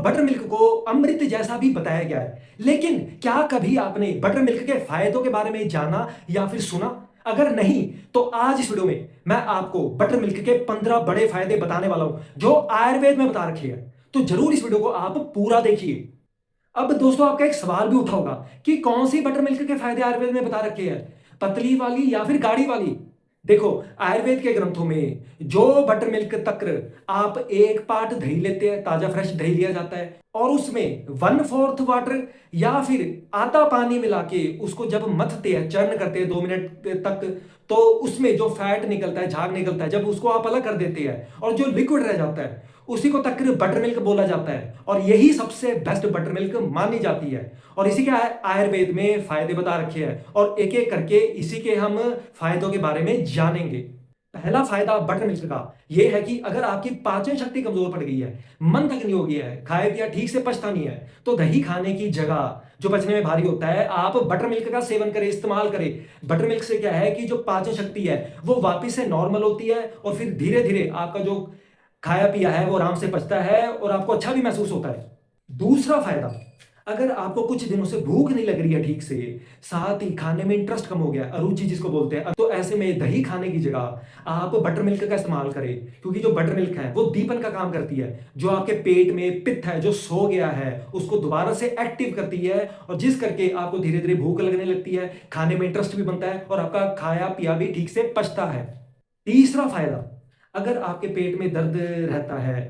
Butter milk को अमृत जैसा भी बताया गया है, लेकिन क्या कभी आपने बटर मिल्क के फायदों के बारे में जाना या फिर सुना? अगर नहीं, तो आज इस वीडियो में मैं आपको बटर मिल्क के 15 बड़े फायदे बताने वाला हूं जो आयुर्वेद में बता रखे हैं। तो जरूर इस वीडियो को आप पूरा देखिए। अब दोस्तों, आपका एक सवाल भी उठा होगा कि कौन सी बटर मिल्क के फायदे आयुर्वेद में बता रखे हैं, पतली वाली या फिर गाढ़ी वाली? देखो, आयुर्वेद के ग्रंथों में जो बटर मिल्क तक्र, आप एक पार्ट दही लेते हैं, ताजा फ्रेश दही लिया जाता है और उसमें 1/4 वाटर या फिर आधा पानी मिला के उसको जब मथते हैं, चर्न करते हैं 2 मिनट तक, तो उसमें जो फैट निकलता है, झाग निकलता है, जब उसको आप अलग कर देते हैं और जो लिक्विड रह जाता है उसी को तक्र बटर मिल्क बोला जाता है और यही सबसे बेस्ट बटर मिल्क मानी जाती है। और इसी के आयुर्वेद में फायदे बता रखे हैं और एक एक करके इसी के हम फायदों के बारे में जानेंगे। पहला फायदा बटर मिल्क का यह है कि अगर आपकी पाचन शक्ति कमजोर पड़ गई है, मन तक नहीं हो गया है, खाए पिया ठीक से पचता नहीं है, तो दही खाने की जगह जो पचने में भारी होता है, आप बटर मिल्क का सेवन करें, इस्तेमाल करें। बटर मिल्क से क्या है कि जो पाचन शक्ति है वो वापस से नॉर्मल होती है और फिर धीरे धीरे आपका जो खाया पिया है वो आराम से पचता है और आपको अच्छा भी महसूस होता है। दूसरा फायदा, अगर आपको कुछ दिनों से भूख नहीं लग रही है ठीक से, साथ ही खाने में इंटरेस्ट कम हो गया, अरुचि जिसको बोलते हैं, तो ऐसे में दही खाने की जगह आप बटर मिल्क का इस्तेमाल करें, क्योंकि जो बटर मिल्क है वो दीपन का काम करती है। जो आपके पेट में पित्त है जो सो गया है उसको दोबारा से एक्टिव करती है और जिस करके आपको धीरे धीरे भूख लगने लगती है, खाने में इंटरेस्ट भी बनता है और आपका खाया पिया भी ठीक से पचता है। तीसरा फायदा, अगर आपके पेट में दर्द रहता है,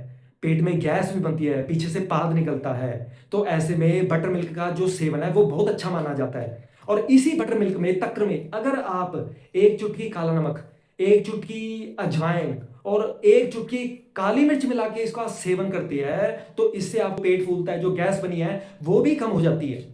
पेट में गैस भी बनती है, पीछे से पाद निकलता है, तो ऐसे में बटर मिल्क का जो सेवन है वो बहुत अच्छा माना जाता है। और इसी बटर मिल्क में तक्र में अगर आप एक चुटकी काला नमक, एक चुटकी अजवाइन और एक चुटकी काली मिर्च मिला के इसका सेवन करते हैं, तो इससे आपको पेट फूलता है, जो गैस बनी है वो भी कम हो जाती है।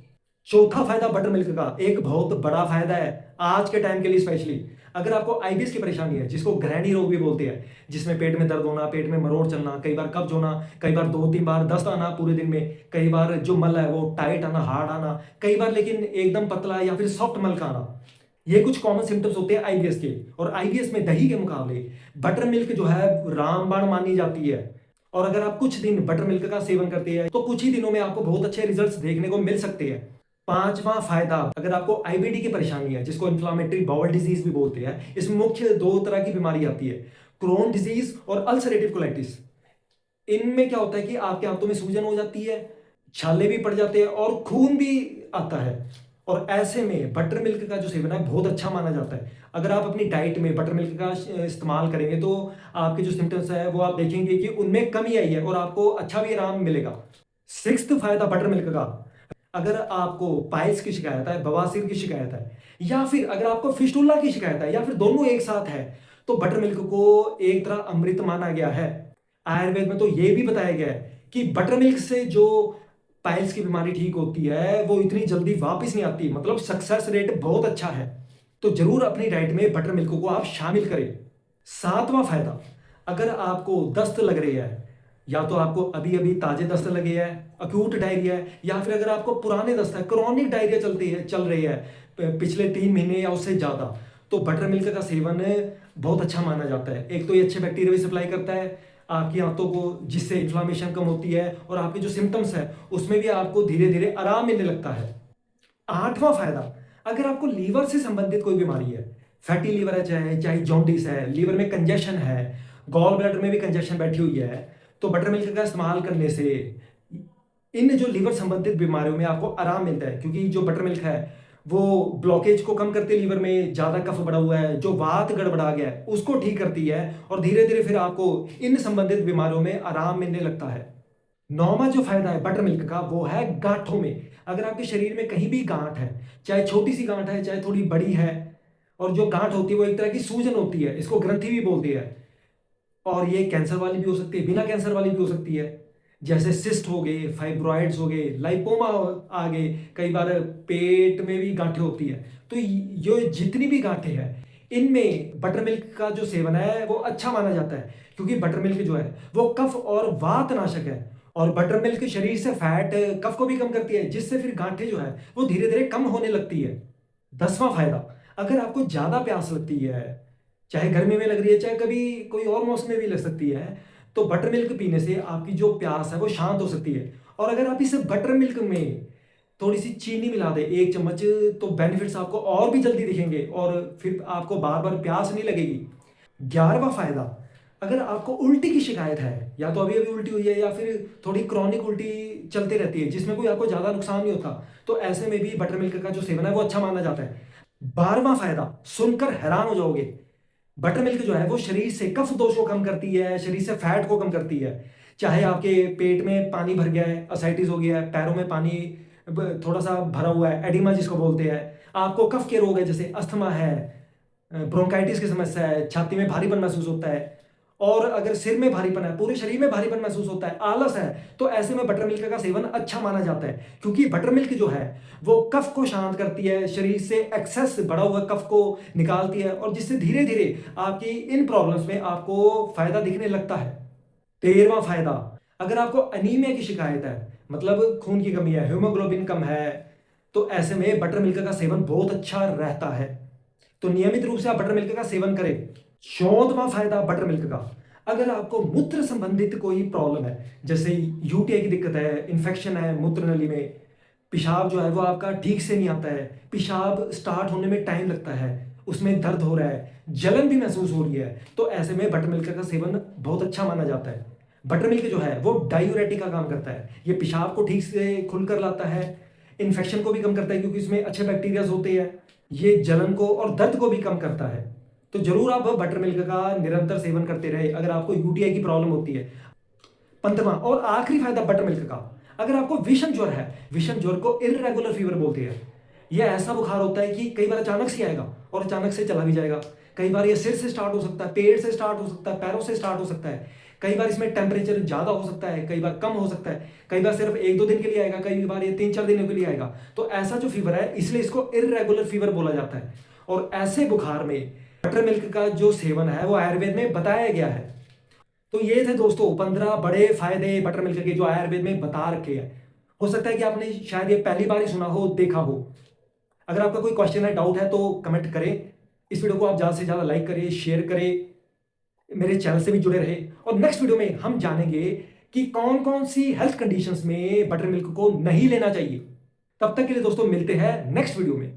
चौथा फायदा बटर मिल्क का एक बहुत बड़ा फायदा है आज के टाइम के लिए स्पेशली। अगर आपको आईबीएस की परेशानी है, जिसको गृहिणी रोग भी बोलते हैं, जिसमें पेट में दर्द होना, पेट में मरोड़ चलना, कई बार कब्ज होना, कई बार 2-3 बार दस्त आना पूरे दिन में, कई बार जो मल है वो टाइट आना, हार्ड आना, कई बार लेकिन एकदम पतला या फिर सॉफ्ट मल का आना, ये कुछ कॉमन सिम्टम्स होते हैं आईबीएस के। और आईबीएस में दही के मुकाबले बटर मिल्क जो है रामबाण मानी जाती है। और अगर आप कुछ दिन बटर मिल्क का सेवन करते हैं तो कुछ ही दिनों में आपको बहुत अच्छे रिजल्ट्स देखने को मिल सकते हैं। पांचवा फायदा, अगर आपको आईबीडी की परेशानी है, जिसको इन्फ्लामेटरी बाउल डिजीज भी बोलते हैं, इसमें मुख्य दो तरह की बीमारी आती है, क्रोन डिजीज और अल्सरेटिव कोलाइटिस। इनमें क्या होता है कि आपके हाथों में सूजन हो जाती है, छाले भी पड़ जाते हैं और खून भी आता है। और ऐसे में बटर मिल्क का जो सेवन है बहुत अच्छा माना जाता है। अगर आप अपनी डाइट में बटर मिल्क का इस्तेमाल करेंगे तो आपके जो सिम्टम्स है वो आप देखेंगे कि उनमें कमी आई है और आपको अच्छा भी आराम मिलेगा। सिक्स्थ फायदा बटर मिल्क का, अगर आपको पाइल्स की शिकायत है, बवासीर की शिकायत है, या फिर अगर आपको फिस्टुला की शिकायत है, या फिर दोनों एक साथ है, तो बटर मिल्क को एक तरह अमृत माना गया है। आयुर्वेद में तो यह भी बताया गया है कि बटर मिल्क से जो पाइल्स की बीमारी ठीक होती है वो इतनी जल्दी वापस नहीं आती, मतलब सक्सेस रेट बहुत अच्छा है। तो जरूर अपनी डाइट में बटर मिल्क को आप शामिल करें। सातवां फायदा, अगर आपको दस्त लग रही है, या तो आपको अभी अभी ताजे दस्त लगे है, अक्यूट डायरिया है, या फिर अगर आपको पुराने दस्त है, क्रॉनिक डायरिया चल रही है पिछले 3 महीने या उससे ज्यादा, तो बटर मिल्क का सेवन बहुत अच्छा माना जाता है। एक तो ये अच्छे बैक्टीरिया भी सप्लाई करता है आपकी आंतों को, जिससे इन्फ्लामेशन कम होती है और आपके जो सिम्टम्स है उसमें भी आपको धीरे धीरे आराम मिलने लगता है। आठवां फायदा, अगर आपको लीवर से संबंधित कोई बीमारी है, फैटी लीवर है, चाहे चाहे जॉन्डिस है, लीवर में कंजेशन है, गॉल ब्लैडर में भी कंजेशन बैठी हुई है, तो बटर मिल्क का इस्तेमाल करने से इन जो लीवर संबंधित बीमारियों में आपको आराम मिलता है, क्योंकि जो बटर मिल्क है वो ब्लॉकेज को कम करती है, लीवर में ज्यादा कफ बढ़ा हुआ है, जो वात गड़बड़ा गया है उसको ठीक करती है और धीरे धीरे फिर आपको इन संबंधित बीमारियों में आराम मिलने लगता है। नौवां जो फायदा है बटर मिल्क का वो है गांठों में। अगर आपके शरीर में कहीं भी गांठ है, चाहे छोटी सी गांठ है चाहे थोड़ी बड़ी है, और जो गांठ होती है वो एक तरह की सूजन होती है, इसको ग्रंथि भी बोलती है, और ये कैंसर वाली भी हो सकती है, बिना कैंसर वाली भी हो सकती है, जैसे सिस्ट हो गए, फाइब्रॉइड्स हो गए, लाइपोमा आ गए, कई बार पेट में भी गांठें होती है। तो ये जितनी भी गांठें हैं इनमें बटर मिल्क का जो सेवन है वो अच्छा माना जाता है, क्योंकि बटर मिल्क जो है वो कफ और वात नाशक है और बटर मिल्क शरीर से फैट कफ को भी कम करती है, जिससे फिर गांठें जो है वो धीरे धीरे कम होने लगती है। 10वां फायदा, अगर आपको ज्यादा प्यास लगती है, चाहे गर्मी में लग रही है चाहे कभी कोई और मौसम में भी लग सकती है, तो बटर मिल्क पीने से आपकी जो प्यास है वो शांत हो सकती है और अगर आप इस बटर मिल्क में थोड़ी सी चीनी मिला दें 1 चम्मच, तो बेनिफिट्स आपको और भी जल्दी दिखेंगे और फिर आपको बार बार प्यास नहीं लगेगी। 11वां फायदा, अगर आपको उल्टी की शिकायत है, या तो अभी अभी उल्टी हुई है या फिर थोड़ी क्रॉनिक उल्टी चलती रहती है जिसमें कोई आपको ज़्यादा नुकसान नहीं होता, तो ऐसे में भी बटर मिल्क का जो सेवन है वो अच्छा माना जाता है। 12वां फायदा, सुनकर हैरान हो जाओगे, बटर मिल्क जो है वो शरीर से कफ दोष को कम करती है, शरीर से फैट को कम करती है। चाहे आपके पेट में पानी भर गया है, असाइटिस हो गया है, पैरों में पानी थोड़ा सा भरा हुआ है, एडिमा जिसको बोलते हैं, आपको कफ के रोग है जैसे अस्थमा है, ब्रोंकाइटिस की समस्या है, छाती में भारीपन महसूस होता है, और अगर सिर में भारीपन है, पूरे शरीर में भारीपन महसूस होता है, आलस है, तो ऐसे में बटर मिल्क का सेवन अच्छा माना जाता है, क्योंकि बटर मिल्क जो है वो कफ को शांत करती है, शरीर से एक्सेस बढ़ा हुआ कफ को निकालती है, और जिससे धीरे धीरे आपकी इन प्रॉब्लम्स में आपको फायदा दिखने लगता है। 13वां फायदा, अगर आपको अनीमिया की शिकायत है, मतलब खून की कमी है, हीमोग्लोबिन कम है, तो ऐसे में बटर मिल्क का सेवन बहुत अच्छा रहता है। तो नियमित रूप से आप बटर मिल्क का सेवन करें। 14वां फायदा बटर मिल्क का, अगर आपको मूत्र संबंधित कोई प्रॉब्लम है, जैसे यूटीआई की दिक्कत है, इन्फेक्शन है मूत्र नली में, पेशाब जो है वो आपका ठीक से नहीं आता है, पेशाब स्टार्ट होने में टाइम लगता है, उसमें दर्द हो रहा है, जलन भी महसूस हो रही है, तो ऐसे में बटर मिल्क का सेवन बहुत अच्छा माना जाता है। बटर मिल्क जो है वो डायूरेटिक का काम करता है, ये पेशाब को ठीक से खुल कर लाता है, इन्फेक्शन को भी कम करता है क्योंकि इसमें अच्छे बैक्टीरियाज होते हैं, ये जलन को और दर्द को भी कम करता है। तो जरूर आप बटर मिल्क का निरंतर सेवन करते रहे अगर आपको यूटीआई की प्रॉब्लम होती है। 15वां और आखिरी फायदा बटर मिल्क का, अगर आपको विषम ज्वर है, विषम ज्वर को इर्रेगुलर फीवर बोलते हैं, यह ऐसा बुखार होता है कि कई बार अचानक से आएगा और अचानक से चला भी जाएगा। कई बार ये सिर से स्टार्ट हो सकता है, पेट से स्टार्ट हो सकता है, पैरों से स्टार्ट हो सकता है, कई बार इसमें टेम्परेचर ज़्यादा हो सकता है, कई बार कम हो सकता है, कई बार सिर्फ 1-2 दिन के लिए आएगा, कई बार ये 3-4 दिनों के लिए आएगा। तो ऐसा जो फीवर है इसलिए इसको इर्रेगुलर फीवर बोला जाता है। और ऐसे बुखार में बटर मिल्क का जो सेवन है वो आयुर्वेद में बताया गया है। तो ये थे दोस्तों 15 बड़े फायदे बटर मिल्क के जो आयुर्वेद में बता रखे हैं। हो सकता है कि आपने शायद ये पहली बार ही सुना हो, देखा हो। अगर आपका कोई क्वेश्चन है, डाउट है, तो कमेंट करें। इस वीडियो को आप ज़्यादा से ज़्यादा लाइक करें, शेयर करें, मेरे चैनल से भी जुड़े रहे। और नेक्स्ट वीडियो में हम जानेंगे कि कौन कौन सी हेल्थ कंडीशंस में बटर मिल्क को नहीं लेना चाहिए। तब तक के लिए दोस्तों मिलते हैं नेक्स्ट वीडियो में।